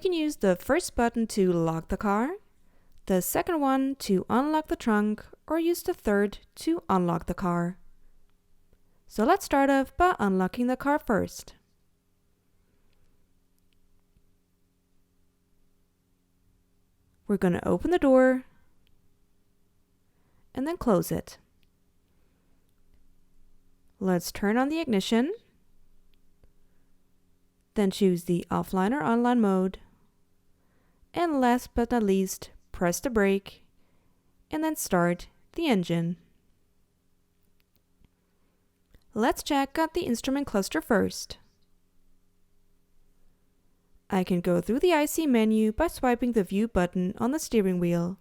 can use the first button to lock the car, the second one to unlock the trunk, or use the third to unlock the car. So let's start off by unlocking the car first. We're going to open the door and then close it. Let's turn on the ignition, then choose the offline or online mode, and last but not least, press the brake and then start the engine. Let's check out the instrument cluster first. I can go through the IC menu by swiping the View button on the steering wheel,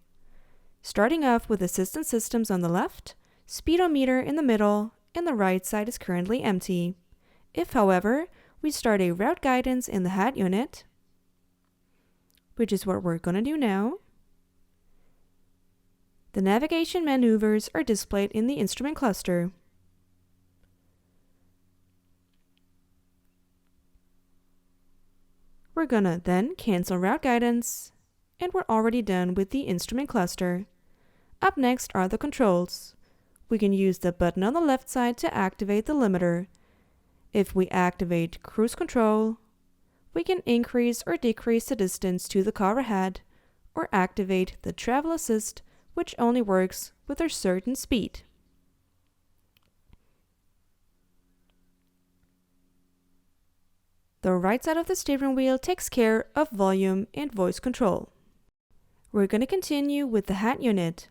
starting off with Assistant Systems on the left, Speedometer in the middle, and the right side is currently empty. If, however, we start a route guidance in the head unit, which is what we're going to do now, the navigation maneuvers are displayed in the instrument cluster. We're gonna then cancel route guidance, and we're already done with the instrument cluster. Up next are the controls. We can use the button on the left side to activate the limiter. If we activate cruise control, we can increase or decrease the distance to the car ahead, or activate the travel assist, which only works with a certain speed. The right side of the steering wheel takes care of volume and voice control. We're going to continue with the head unit,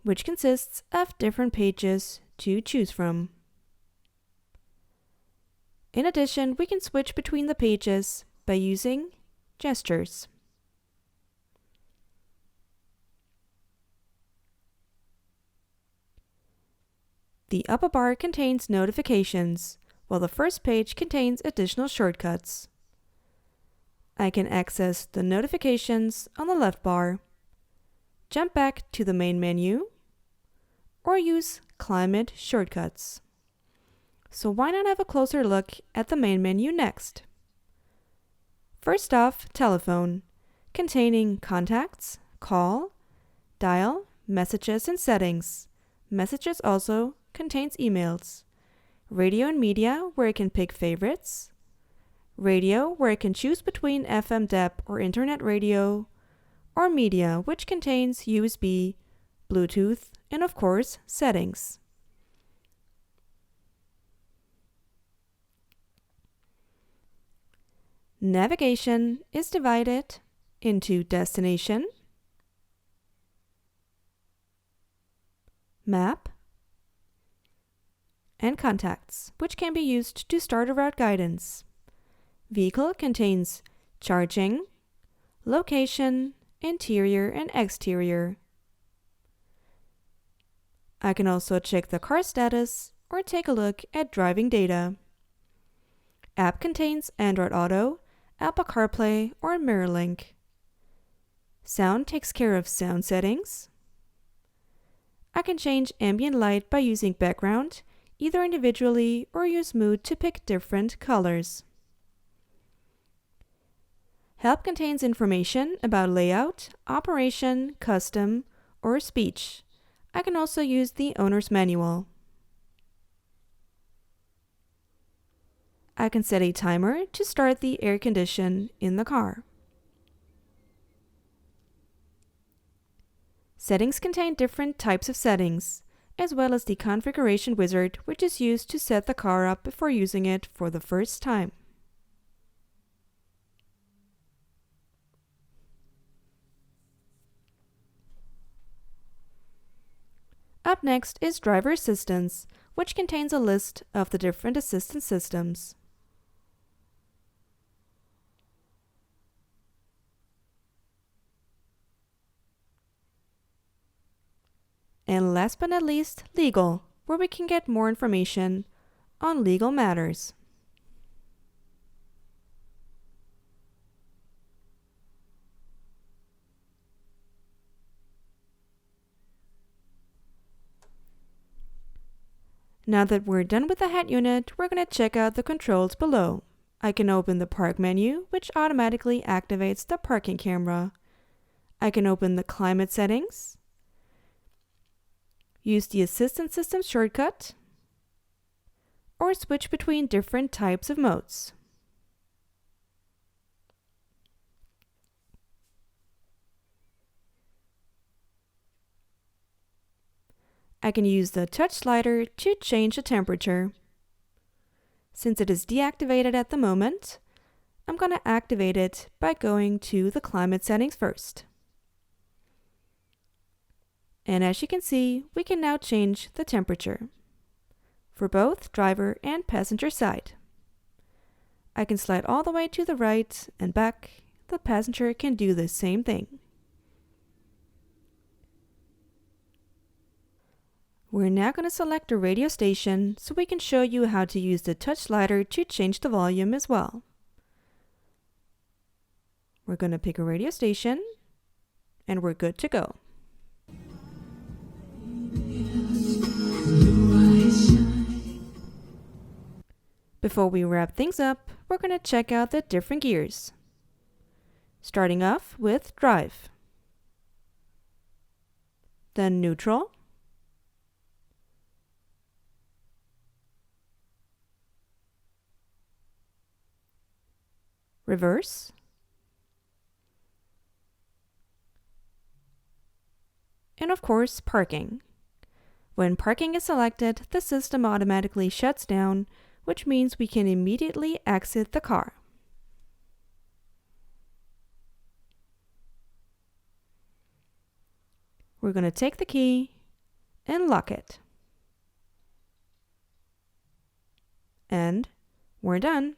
which consists of different pages to choose from. In addition, we can switch between the pages by using gestures. The upper bar contains notifications, while the first page contains additional shortcuts. I can access the notifications on the left bar, jump back to the main menu, or use climate shortcuts. So why not have a closer look at the main menu next? First off, telephone, containing contacts, call, dial, messages, and settings. Messages also contains emails. Radio and media, where I can pick favorites. Radio, where I can choose between FM, DAB, or internet radio. Or media, which contains USB, Bluetooth, and of course, settings. Navigation is divided into destination, map, and contacts, which can be used to start a route guidance. Vehicle contains charging, location, interior, and exterior. I can also check the car status or take a look at driving data. App contains Android Auto, Apple CarPlay, or MirrorLink. Sound takes care of sound settings. I can change ambient light by using background, either individually or use mood to pick different colors. Help contains information about layout, operation, custom, or speech. I can also use the owner's manual. I can set a timer to start the air condition in the car. Settings contain different types of settings, as well as the configuration wizard, which is used to set the car up before using it for the first time. Up next is driver assistance, which contains a list of the different assistance systems. And last but not least, legal, where we can get more information on legal matters. Now that we're done with the head unit, we're going to check out the controls below. I can open the Park menu, which automatically activates the parking camera. I can open the climate settings, use the Assistant System shortcut, or switch between different types of modes. I can use the touch slider to change the temperature. Since it is deactivated at the moment, I'm going to activate it by going to the climate settings first. And as you can see, we can now change the temperature for both driver and passenger side. I can slide all the way to the right and back. The passenger can do the same thing. We're now going to select a radio station so we can show you how to use the touch slider to change the volume as well. We're going to pick a radio station and we're good to go. Before we wrap things up, we're going to check out the different gears. Starting off with drive, then neutral, reverse, and of course parking. When parking is selected, the system automatically shuts down, which means we can immediately exit the car. We're going to take the key and lock it. And we're done.